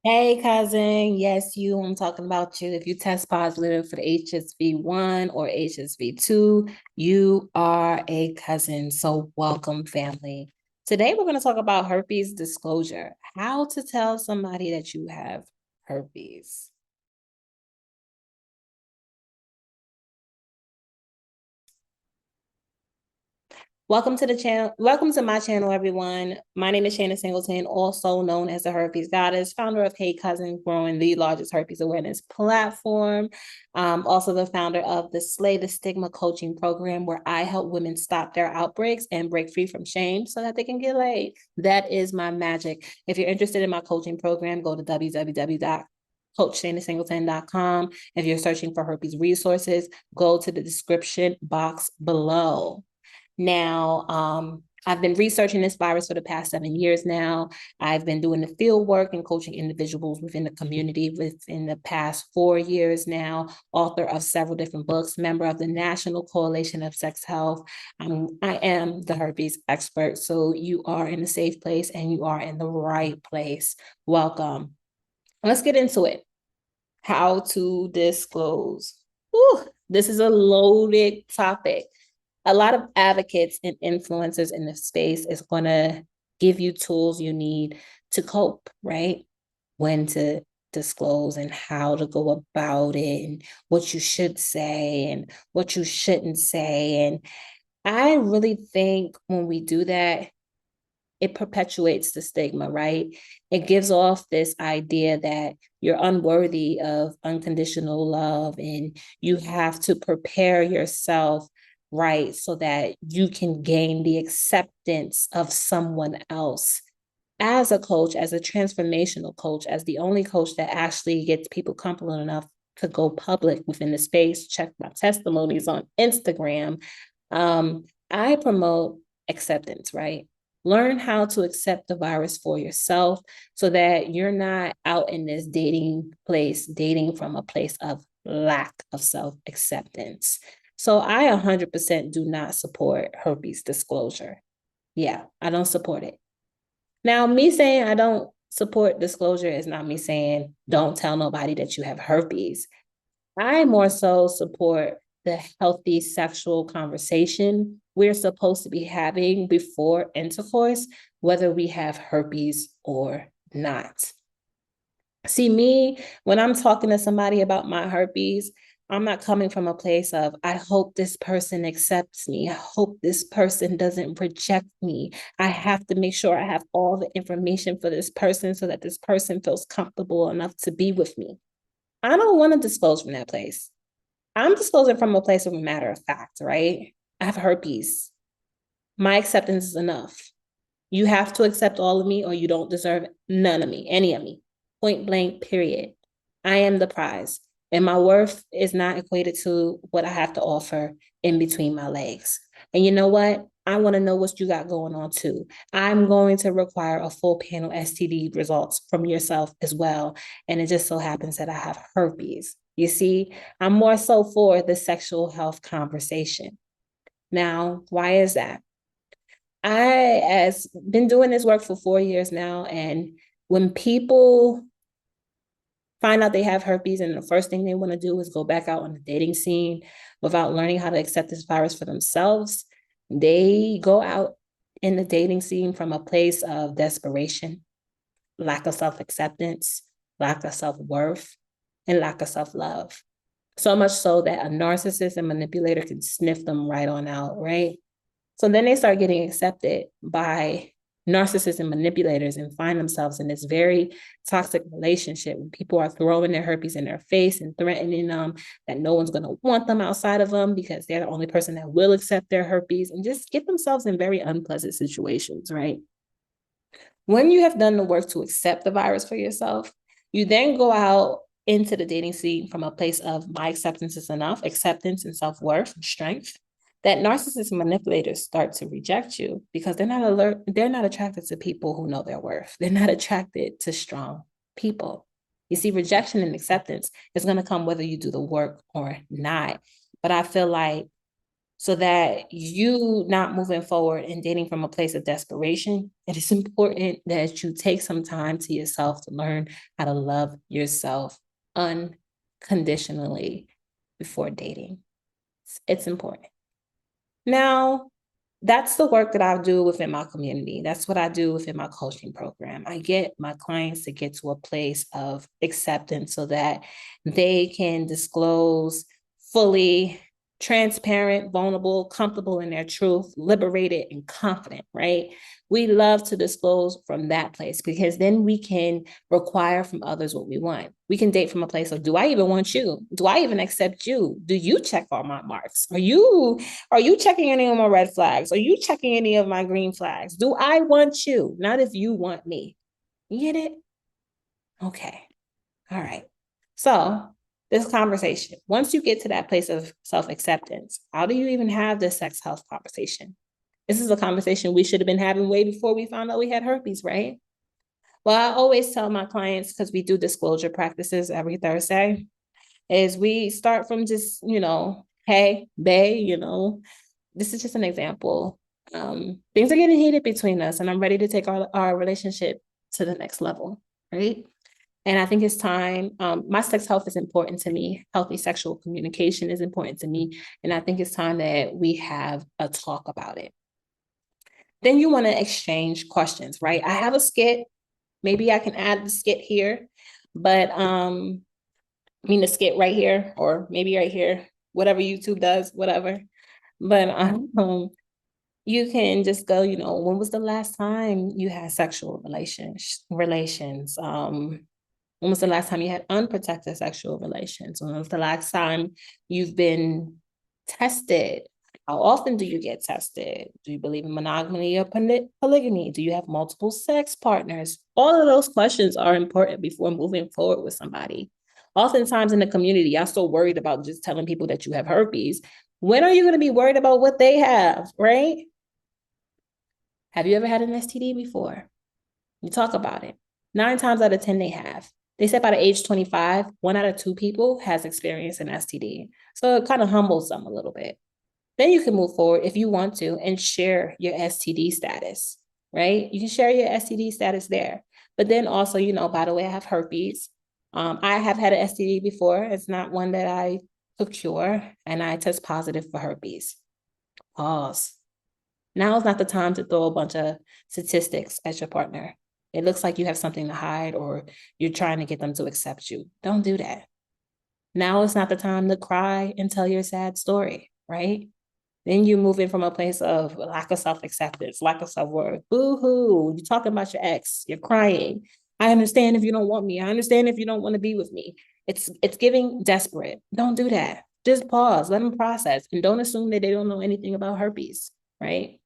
Hey, cousin. Yes, you. I'm talking about you. If you test positive for the HSV1 or HSV2, you are a cousin. So, welcome, family. Today, we're going to talk about herpes disclosure, how to tell somebody that you have herpes. Welcome to the channel. Welcome to my channel, everyone. My name is Shana Singleton, also known as the Herpes Goddess, founder of Hey Cousin, growing the largest herpes awareness platform. Also the founder of the Slay the Stigma coaching program, where I help women stop their outbreaks and break free from shame so that they can get laid. That is my magic. If you're interested in my coaching program, go to www.coachshanasingleton.com. If you're searching for herpes resources, go to the description box below. Now, I've been researching this virus for the past 7 years now. I've been doing the field work and coaching individuals within the community within the past 4 years now, author of several different books, member of the National Coalition of Sex Health. I am the herpes expert. So you are in a safe place and you are in the right place. Welcome. Let's get into it. How to disclose. Whew, this is a loaded topic. A lot of advocates and influencers in the space is going to give you tools you need to cope, right? When to disclose and how to go about it and what you should say and what you shouldn't say. And I really think when we do that, it perpetuates the stigma, right? It gives off this idea that you're unworthy of unconditional love and you have to prepare yourself right so that you can gain the acceptance of someone else. As a coach, as a transformational coach, as the only coach that actually gets people comfortable enough to go public within the space, check my testimonies on Instagram. I promote acceptance, right? Learn how to accept the virus for yourself so that you're not out in this dating place, dating from a place of lack of self acceptance. So I 100% do not support herpes disclosure. Yeah, I don't support it. Now, me saying I don't support disclosure is not me saying don't tell nobody that you have herpes. I more so support the healthy sexual conversation we're supposed to be having before intercourse, whether we have herpes or not. See, me, when I'm talking to somebody about my herpes, I'm not coming from a place of, I hope this person accepts me. I hope this person doesn't reject me. I have to make sure I have all the information for this person so that this person feels comfortable enough to be with me. I don't want to disclose from that place. I'm disclosing from a place of a matter of fact, right? I have herpes. My acceptance is enough. You have to accept all of me or you don't deserve none of me, any of me. Point blank, period. I am the prize. And my worth is not equated to what I have to offer in between my legs. And you know what? I want to know what you got going on too. I'm going to require a full panel STD results from yourself as well. And it just so happens that I have herpes. You see, I'm more so for the sexual health conversation. Now, why is that? I has been doing this work for 4 years now, and when people find out they have herpes, and the first thing they want to do is go back out on the dating scene without learning how to accept this virus for themselves, they go out in the dating scene from a place of desperation, lack of self acceptance, lack of self worth, and lack of self love. So much so that a narcissist and manipulator can sniff them right on out, right? So then they start getting accepted by narcissists and manipulators and find themselves in this very toxic relationship when people are throwing their herpes in their face and threatening them that no one's going to want them outside of them because they're the only person that will accept their herpes and just get themselves in very unpleasant situations, right? When you have done the work to accept the virus for yourself, you then go out into the dating scene from a place of my acceptance is enough, acceptance and self-worth and strength. That narcissist manipulators start to reject you because they're not attracted to people who know their worth. They're not attracted to strong people. You see, rejection and acceptance is going to come whether you do the work or not. But I feel like so that you not moving forward and dating from a place of desperation, it is important that you take some time to yourself to learn how to love yourself unconditionally before dating. It's important. Now, that's the work that I do within my community. That's what I do within my coaching program. I get my clients to get to a place of acceptance so that they can disclose fully, transparent, vulnerable, comfortable in their truth, liberated, and confident, right? We love to disclose from that place because then we can require from others what we want. We can date from a place of, do I even want you? Do I even accept you? Do you check all my marks? Are you checking any of my red flags? Are you checking any of my green flags? Do I want you? Not if you want me. You get it? Okay. All right. So this conversation, once you get to that place of self-acceptance, how do you even have this sex health conversation? This is a conversation we should have been having way before we found out we had herpes, right? Well, I always tell my clients, because we do disclosure practices every Thursday, is we start from just, hey, bae, this is just an example. Things are getting heated between us, and I'm ready to take our relationship to the next level, right? And I think it's time. My sex health is important to me. Healthy sexual communication is important to me. And I think it's time that we have a talk about it. Then you want to exchange questions, right? I have a skit. Maybe I can add the skit here, but the skit right here, or maybe right here, whatever YouTube does, whatever. But you can just go, when was the last time you had sexual relations? When was the last time you had unprotected sexual relations? When was the last time you've been tested? How often do you get tested? Do you believe in monogamy or polygamy? Do you have multiple sex partners? All of those questions are important before moving forward with somebody. Oftentimes in the community, y'all so worried about just telling people that you have herpes. When are you going to be worried about what they have, right? Have you ever had an STD before? You talk about it. 9 times out of 10, they have. They said by the age 25, 1 out of 2 people has experienced an STD. So it kind of humbles them a little bit. Then you can move forward if you want to and share your STD status, right? You can share your STD status there. But then also, by the way, I have herpes. I have had an STD before. It's not one that I could cure, and I test positive for herpes. Pause. Now is not the time to throw a bunch of statistics at your partner. It looks like you have something to hide or you're trying to get them to accept you. Don't do that. Now is not the time to cry and tell your sad story, right? Then you move in from a place of lack of self-acceptance, lack of self-worth. Boo-hoo, you're talking about your ex, you're crying. I understand if you don't want me. I understand if you don't want to be with me. It's giving desperate. Don't do that. Just pause, let them process, and don't assume that they don't know anything about herpes, right?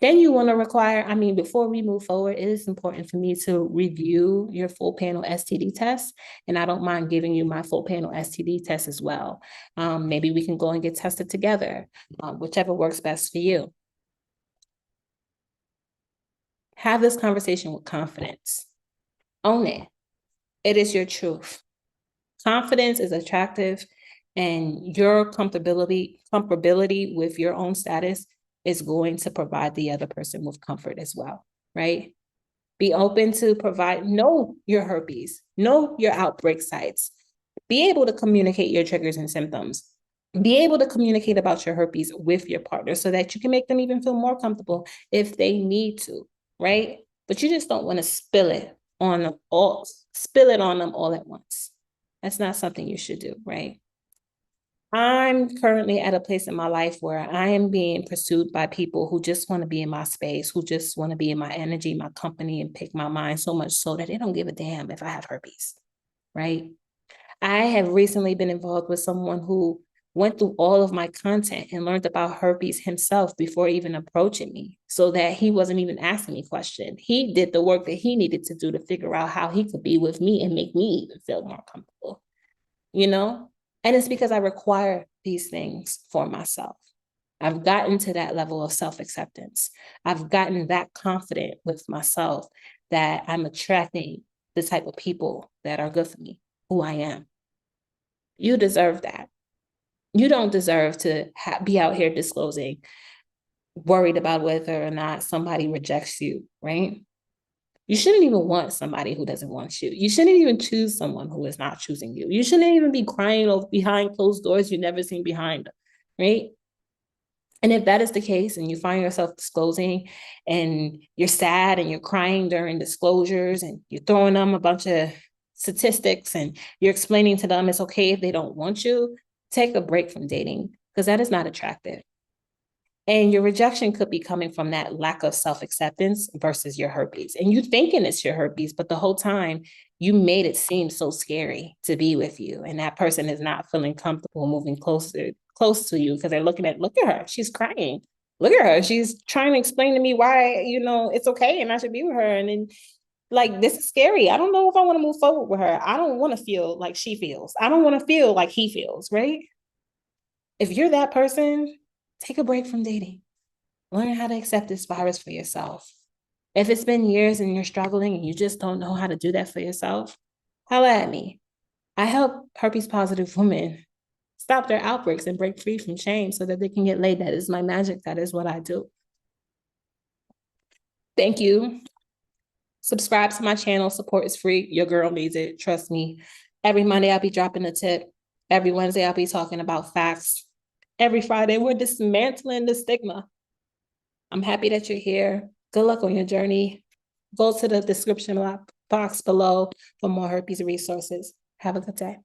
Then you want to require, before we move forward, it is important for me to review your full panel STD test. And I don't mind giving you my full panel STD test as well. Maybe we can go and get tested together, whichever works best for you. Have this conversation with confidence. Own it. It is your truth. Confidence is attractive, and your comfortability with your own status is going to provide the other person with comfort as well, right? Be open to know your herpes, know your outbreak sites, be able to communicate your triggers and symptoms, be able to communicate about your herpes with your partner so that you can make them even feel more comfortable if they need to, right? But you just don't want to spill it on them all at once. That's not something you should do, right? I'm currently at a place in my life where I am being pursued by people who just want to be in my space, who just want to be in my energy, my company, and pick my mind so much so that they don't give a damn if I have herpes, right? I have recently been involved with someone who went through all of my content and learned about herpes himself before even approaching me, so that he wasn't even asking me questions. He did the work that he needed to do to figure out how he could be with me and make me even feel more comfortable, And it's because I require these things for myself. I've gotten to that level of self-acceptance. I've gotten that confident with myself that I'm attracting the type of people that are good for me, who I am. You deserve that. You don't deserve to be out here disclosing, worried about whether or not somebody rejects you, right? You shouldn't even want somebody who doesn't want you. You shouldn't even choose someone who is not choosing you. You shouldn't even be crying behind closed doors you never seen behind, right? And if that is the case and you find yourself disclosing and you're sad and you're crying during disclosures and you're throwing them a bunch of statistics and you're explaining to them it's okay if they don't want you, take a break from dating because that is not attractive. And your rejection could be coming from that lack of self-acceptance versus your herpes. And you thinking it's your herpes, but the whole time you made it seem so scary to be with you. And that person is not feeling comfortable moving close to you because they're looking at, look at her, she's crying. Look at her. She's trying to explain to me why, it's okay and I should be with her. And then like, this is scary. I don't know if I want to move forward with her. I don't want to feel like she feels. I don't want to feel like he feels, right? If you're that person, take a break from dating. Learn how to accept this virus for yourself. If it's been years and you're struggling and you just don't know how to do that for yourself, holla at me. I help herpes positive women stop their outbreaks and break free from shame so that they can get laid. That is my magic. That is what I do. Thank you. Subscribe to my channel. Support is free. Your girl needs it. Trust me. Every Monday, I'll be dropping a tip. Every Wednesday, I'll be talking about facts. Every Friday, we're dismantling the stigma. I'm happy that you're here. Good luck on your journey. Go to the description box below for more herpes resources. Have a good day.